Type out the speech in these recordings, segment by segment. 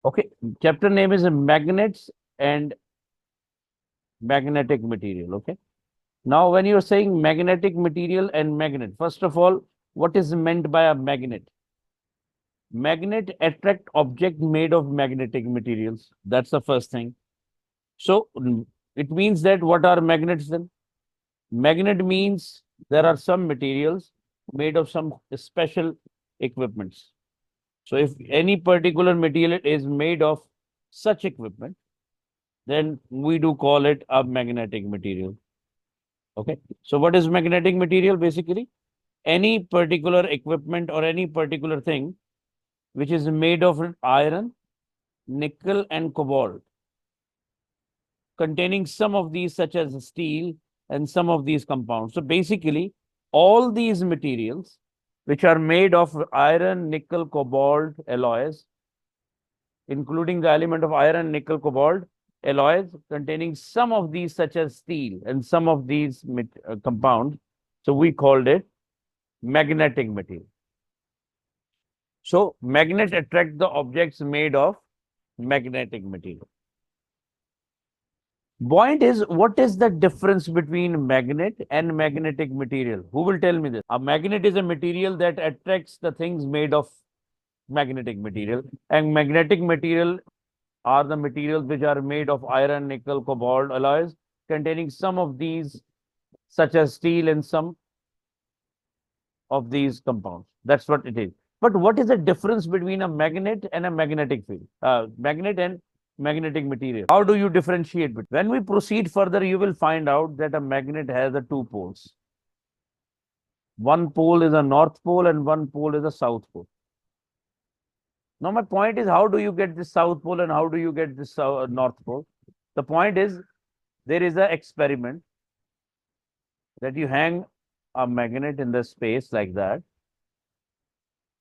Okay, chapter name is magnets and magnetic material. Okay. Now, when you're saying magnetic material and magnet, first of all, what is meant by a magnet? Magnet attract object made of magnetic materials. That's the first thing. So it means that what are magnets then? Magnet means there are some materials made of some special equipments. So if any particular material is made of such equipment, then we do call it a magnetic material. Okay. So what is magnetic material? Basically, any particular equipment or any particular thing which is made of iron, nickel, and cobalt, containing some of these, such as steel and some of these compounds. So basically, all these materials which are made of iron, nickel, cobalt alloys, including the element of iron, nickel, cobalt alloys containing some of these, such as steel and some of these compounds. So we called it magnetic material. So magnet attract the objects made of magnetic material. Point is, what is the difference between magnet and magnetic material? Who will tell me this? A magnet is a material that attracts the things made of magnetic material, and magnetic material are the materials which are made of iron, nickel, cobalt alloys containing some of these, such as steel and some of these compounds. That's what it is. But what is the difference between a magnet and a magnetic field? Magnet and magnetic material. How do you differentiate between? When we proceed further, you will find out that a magnet has a two poles. One pole is a north pole and one pole is a south pole. Now, my point is, how do you get this south pole and how do you get this north pole? The point is, there is an experiment that you hang a magnet in the space like that.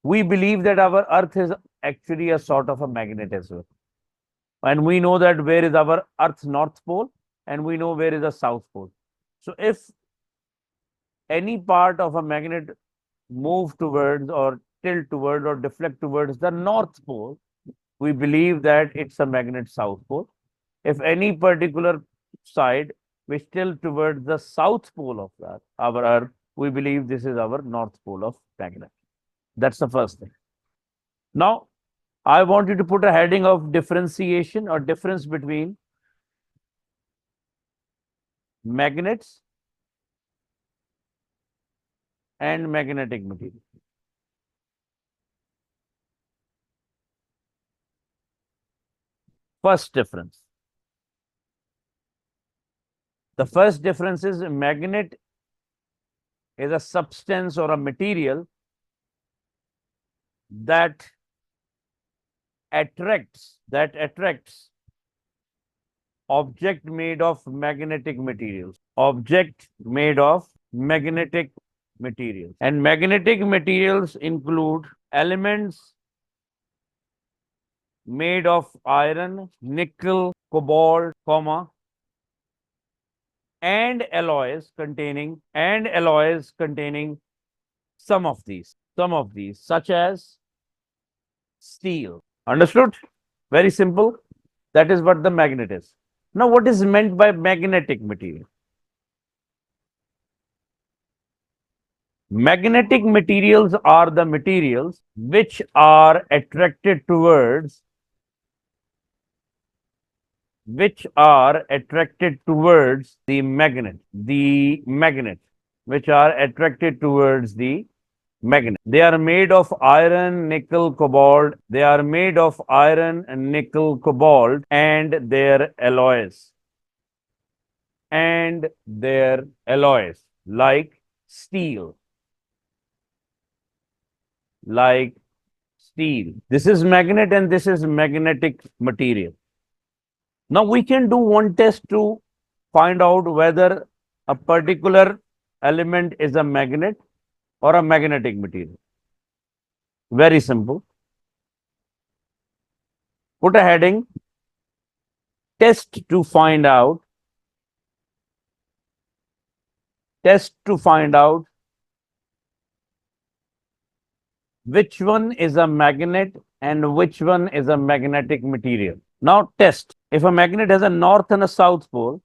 We believe that our earth is actually a sort of a magnet as well. And we know that where is our earth's north pole and we know where is the south pole. So if any part of a magnet move towards or tilt towards or deflect towards the north pole, we believe that it's a magnet south pole. If any particular side which tilt towards the south pole of that, our earth, we believe this is our north pole of magnet. That's the first thing. Now, I want you to put a heading of differentiation or difference between magnets and magnetic material. First difference. The first difference is magnet is a substance or a material that attracts object made of magnetic materials. Object made of magnetic materials. And magnetic materials include elements made of iron, nickel, cobalt, and alloys containing some of these, such as steel. Understood? Very simple. That is what the magnet is. Now, what is meant by magnetic material? Magnetic materials are the materials which are attracted towards the magnet, which are attracted towards the magnet. They are made of iron, nickel, cobalt. They are made of iron, nickel, cobalt, and their alloys. Like steel. Like steel. This is magnet and this is magnetic material. Now we can do one test to find out whether a particular element is a magnet or a magnetic material. Very simple. Put a heading, test to find out which one is a magnet and which one is a magnetic material. Now test. If a magnet has a north and a south pole,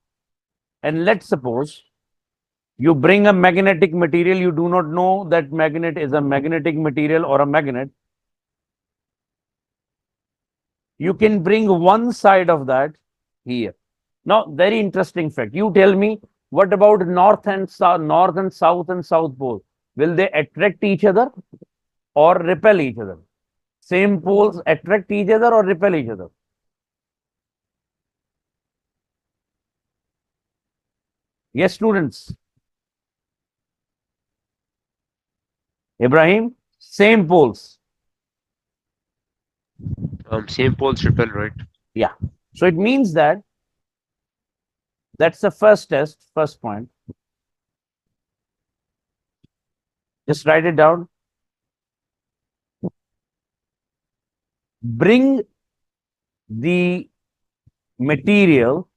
and let's suppose you bring a magnetic material, you do not know that magnet is a magnetic material or a magnet. You can bring one side of that here. Now, very interesting fact. You tell me, what about north and south pole? Will they attract each other or repel each other? Same poles attract each other or repel each other? Yes, students. Ibrahim, same poles. Same poles repel, right? Yeah. So it means that that's the first test, first point. Just write it down. Bring the material,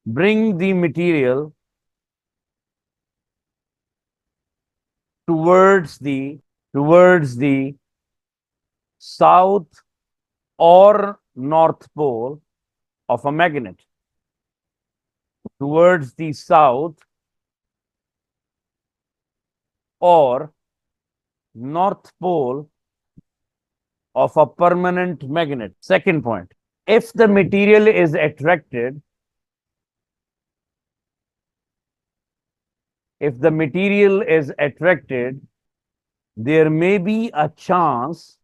bring the material towards the south or north pole of a magnet, towards the south or north pole of a permanent magnet. Second point, if the material is attracted, if the material is attracted, there may be a chance,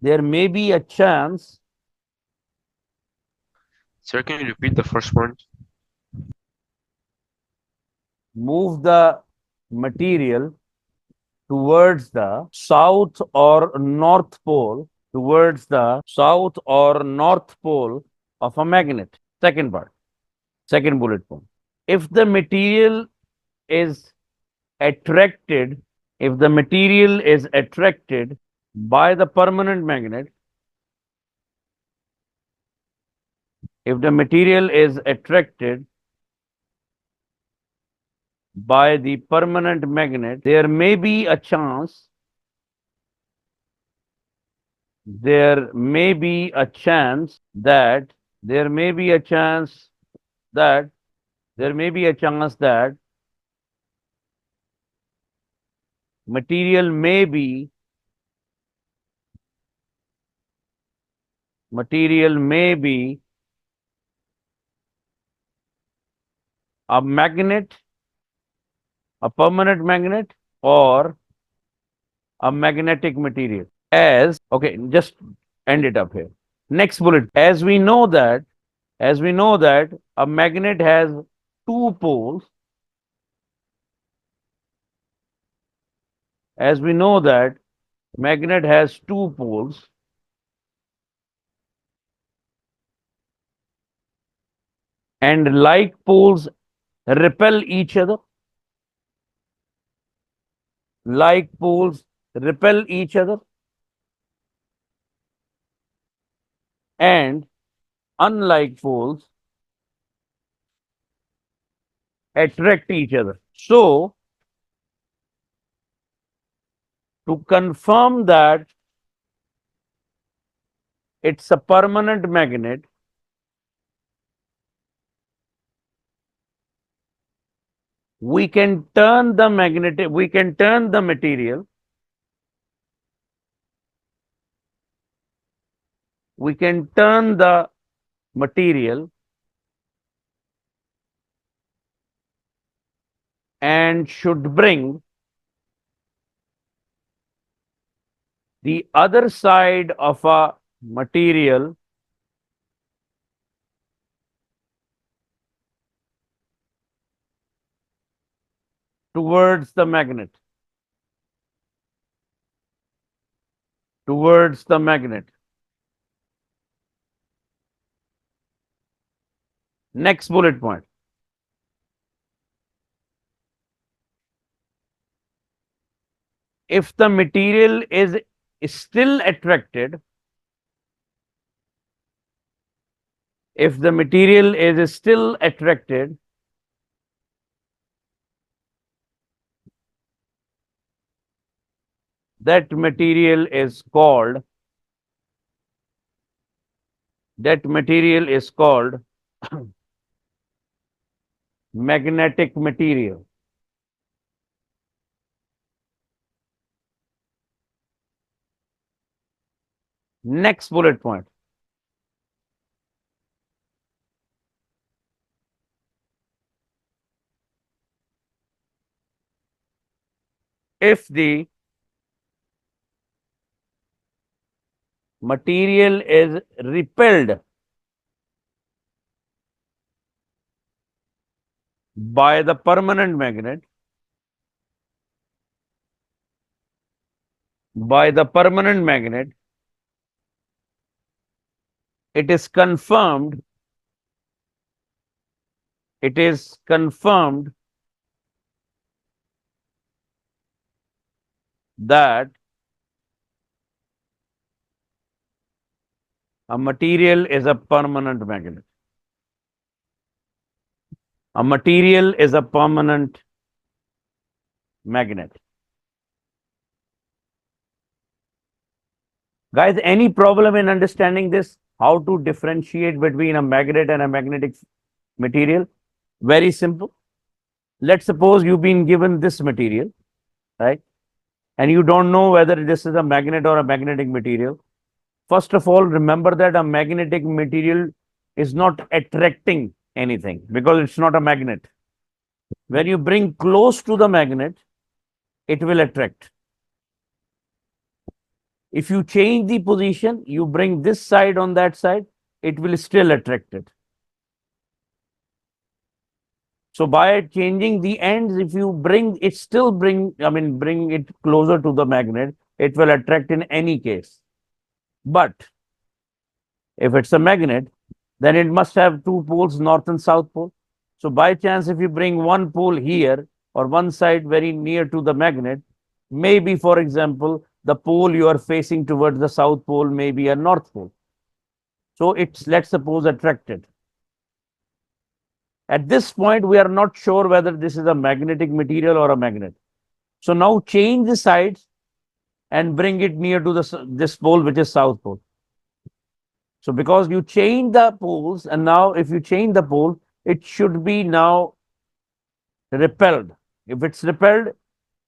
Sir, can you repeat the first point? move the material towards the south or north pole, of a magnet. Second part, second bullet point. If the material is attracted, if the material is attracted by the permanent magnet, if the material is attracted by the permanent magnet, there may be a chance, there may be a chance that, there may be a chance that, there may be a chance that material may be, material may be a magnet, a permanent magnet, or a magnetic material. As, okay, just end it up here. Next bullet, as we know that a magnet has two poles, as we know that magnet has two poles, and like poles repel each other, like poles repel each other, and unlike poles attract each other. So, to confirm that it's a permanent magnet, we can turn the magnetic, we can turn the material, we can turn the material and should bring the other side of a material towards the magnet, towards the magnet. Next bullet point. If the material is still attracted, if the material is still attracted, That material is called, that material is called magnetic material. Next bullet point. If the material is repelled by the permanent magnet, by the permanent magnet, it is confirmed, it is confirmed that a material is a permanent magnet. A material is a permanent magnet. Guys, any problem in understanding this? How to differentiate between a magnet and a magnetic material? Very simple. Let's suppose you've been given this material, right? And you don't know whether this is a magnet or a magnetic material. First of all, remember that a magnetic material is not attracting anything because it's not a magnet. When you bring close to the magnet, it will attract. If you change the position, you bring this side on that side, it will still attract it. So by changing the ends, if you bring it, still bring, bring it closer to the magnet, it will attract in any case. But if it's a magnet, then it must have two poles, north and south pole. So by chance, if you bring one pole here or one side very near to the magnet, maybe, for example, the pole you are facing towards the south pole may be a north pole. So it's, let's suppose, attracted. At this point, we are not sure whether this is a magnetic material or a magnet. So now change the sides and bring it near to this pole, which is south pole. So because you change the poles, and now if you change the pole, it should be now repelled. If it's repelled,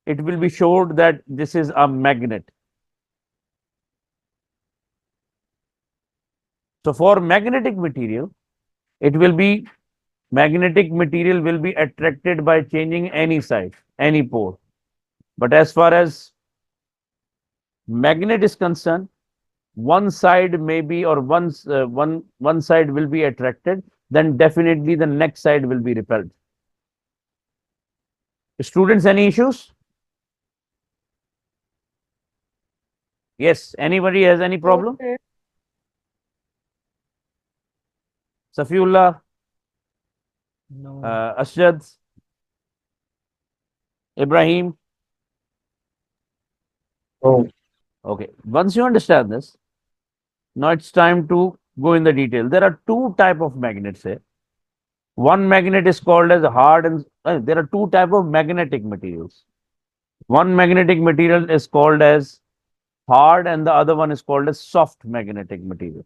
it will be showed that this is a magnet. So for magnetic material, it will be, magnetic material will be attracted by changing any side, any pole. But as far as magnet is concerned, one side may be, or one side will be attracted, then definitely the next side will be repelled. Students, any issues? Yes, anybody has any problem? Okay. Safiullah, No. Asjad, Ibrahim. Oh, Okay, once you understand this, now it's time to go in the detail. There are two type of magnets here. One magnet is called as hard, and there are two type of magnetic materials. One magnetic material is called as hard and the other one is called as soft magnetic material.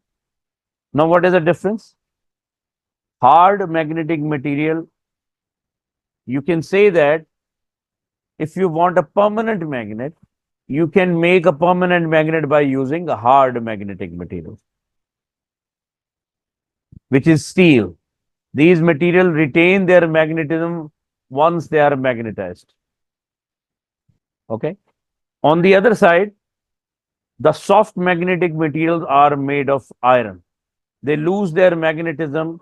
Now, what is the difference? Hard magnetic material, you can say that if you want a permanent magnet, you can make a permanent magnet by using a hard magnetic material, which is steel. These materials retain their magnetism once they are magnetized. Okay. On the other side, the soft magnetic materials are made of iron. They lose their magnetism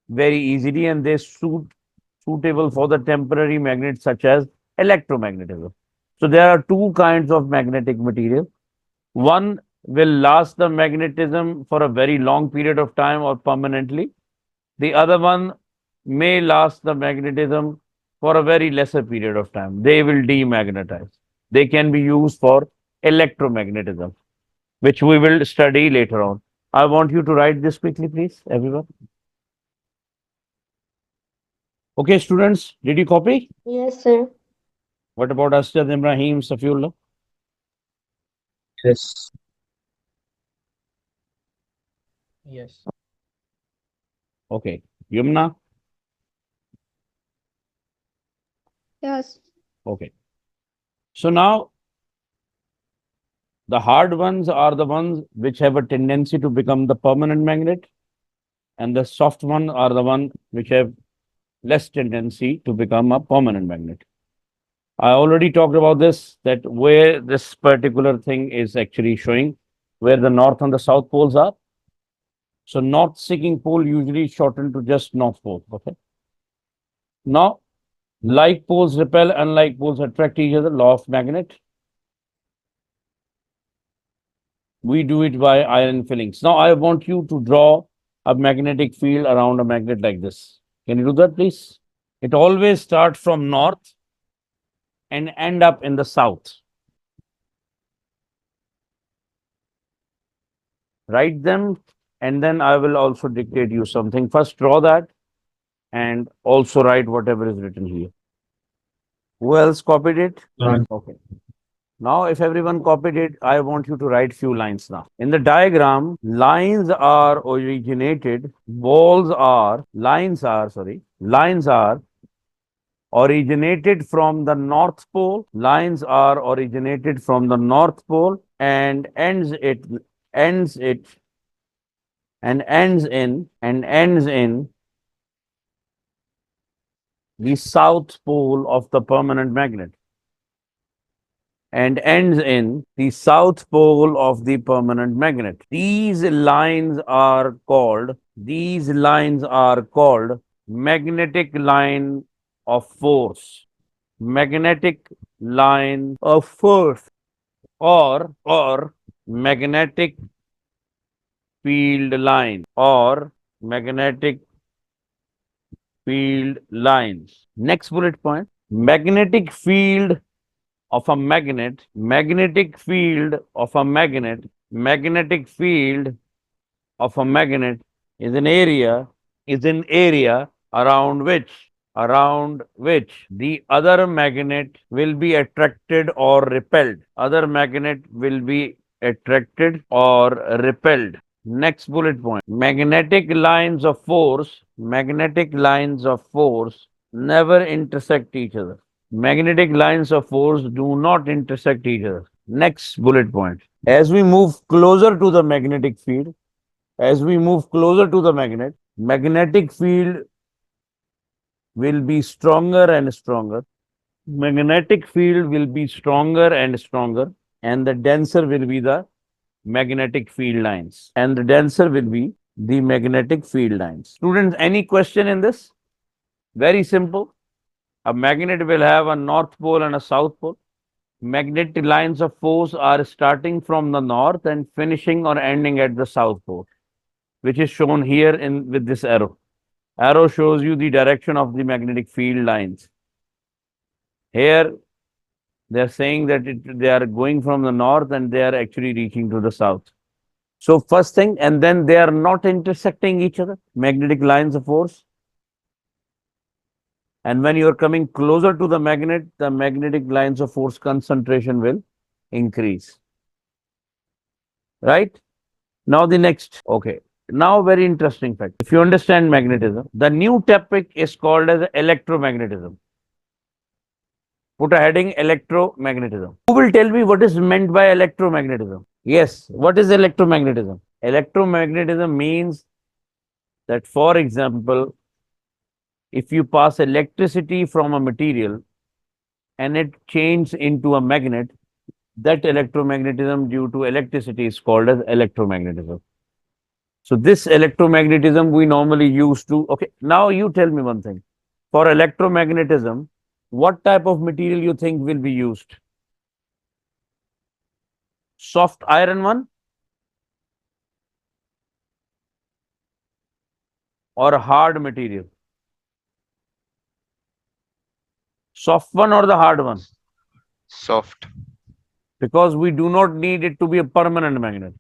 very easily and they suitable for the temporary magnets such as electromagnetism. So there are two kinds of magnetic material. One will last the magnetism for a very long period of time or permanently. The other one may last the magnetism for a very lesser period of time. They will demagnetize. They can be used for electromagnetism, which we will study later on. I want you to write this quickly, please, everyone. Okay, students, did you copy? Yes, sir. What about Asjad, Ibrahim, Safiullah? Yes. Yes. Okay. Yumna? Yes. Okay. So now the hard ones are the ones which have a tendency to become the permanent magnet, and the soft ones are the ones which have less tendency to become a permanent magnet. I already talked about this, that where this particular thing is actually showing where the north and the south poles are. So north seeking pole usually shortened to just north pole. Okay. Now, like poles repel, unlike poles attract each other, law of magnet. We do it by iron fillings. Now, I want you to draw a magnetic field around a magnet like this. Can you do that, please? It always starts from north and end up in the south. Write them, and then I will also dictate you something. First, draw that and also write whatever is written here. Who else copied it? Okay. Now, if everyone copied it, I want you to write few lines now. In the diagram, lines are originated, lines are originated from the North Pole. Lines are originated from the North Pole and ends it, ends in the South Pole of the permanent magnet. And ends in the south pole of the permanent magnet. These lines are called magnetic line of force. Magnetic line of force or magnetic field line or magnetic field lines. Next bullet point, magnetic field of a magnet, magnetic field of a magnet, magnetic field of a magnet is an area around which the other magnet will be attracted or repelled. Other magnet will be attracted or repelled. Next bullet point. Magnetic lines of force never intersect each other. Magnetic lines of force do not intersect each other. Next bullet point. As we move closer to the magnetic field, magnetic field will be stronger and stronger. Magnetic field will be stronger and stronger, and the denser will be the magnetic field lines. And the denser will be the magnetic field lines. Students, any question in this? Very simple. A magnet will have a north pole and a south pole. Magnetic lines of force are starting from the north and finishing or ending at the south pole, which is shown here in with this arrow. Arrow shows you the direction of the magnetic field lines. Here, they are saying that they are going from the north and they are actually reaching to the south. So first thing, and then they are not intersecting each other, magnetic lines of force. And when you are coming closer to the magnetic lines of force concentration will increase. Right? Now the next. Okay. Now very interesting fact. If you understand magnetism, the new topic is called as electromagnetism. Put a heading electromagnetism. Who will tell me what is meant by electromagnetism? Yes. What is electromagnetism? Electromagnetism means that, for example, if you pass electricity from a material and it changes into a magnet, that electromagnetism due to electricity is called as electromagnetism. So this electromagnetism we normally use to, okay, now you tell me one thing. For electromagnetism, what type of material you think will be used? Soft iron one or hard material? Soft one or the hard one? Soft. Because we do not need it to be a permanent magnet.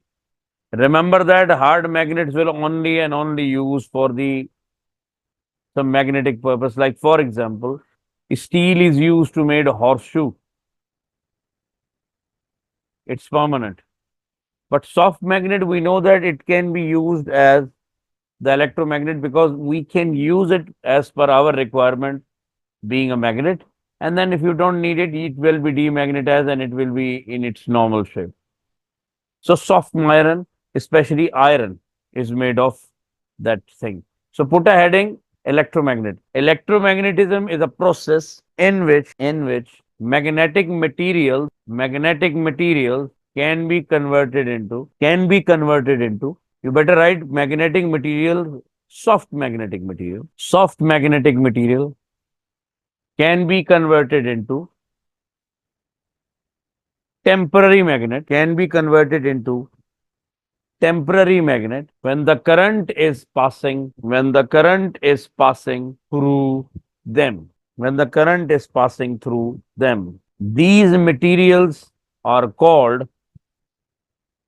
Remember that hard magnets will only and only use for the some magnetic purpose. Like for example, steel is used to make a horseshoe. It's permanent. But soft magnet, we know that it can be used as the electromagnet because we can use it as per our requirement being a magnet. And then if you don't need it, it will be demagnetized and it will be in its normal shape. So soft iron, especially iron, is made of that thing. So put a heading electromagnet. Electromagnetism is a process in which magnetic materials can be converted into. You better write magnetic material, soft magnetic material can be converted into temporary magnet, when the current is passing through them. These materials are called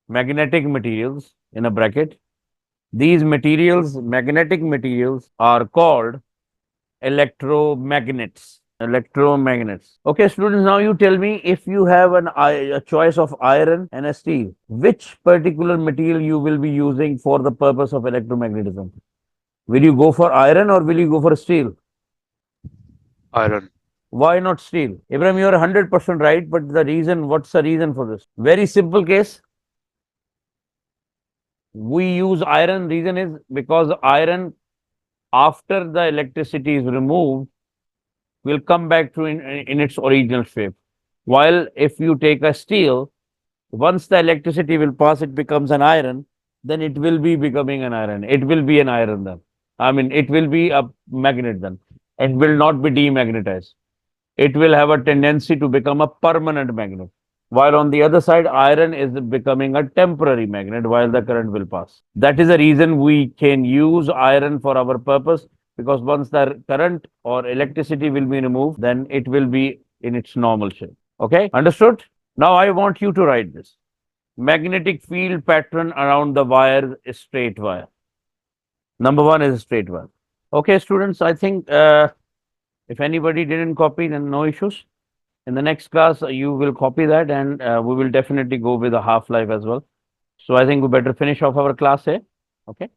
magnetic materials in a bracket. These magnetic materials, are called electromagnets. Okay, students, now you tell me, if you have a choice of iron and a steel, which particular material you will be using for the purpose of electromagnetism? Will you go for iron or will you go for steel? Iron. Why not steel? Ibrahim, you are 100% right, but what's the reason for this? Very simple case. We use iron. Reason is because iron, after the electricity is removed, will come back to in its original shape. While if you take a steel, once the electricity will pass, it becomes an iron, then it will be becoming an iron. It will be an iron then. I mean, it will be a magnet then. It will not be demagnetized. It will have a tendency to become a permanent magnet. While on the other side, iron is becoming a temporary magnet while the current will pass. That is the reason we can use iron for our purpose, because once the current or electricity will be removed, then it will be in its normal shape. Okay, understood? Now I want you to write this. Magnetic field pattern around the wire is straight wire. Number one is straight wire. Okay, students, I think if anybody didn't copy, then no issues. In the next class, you will copy that and we will definitely go with a half-life as well. So I think we better finish off our class here. Okay.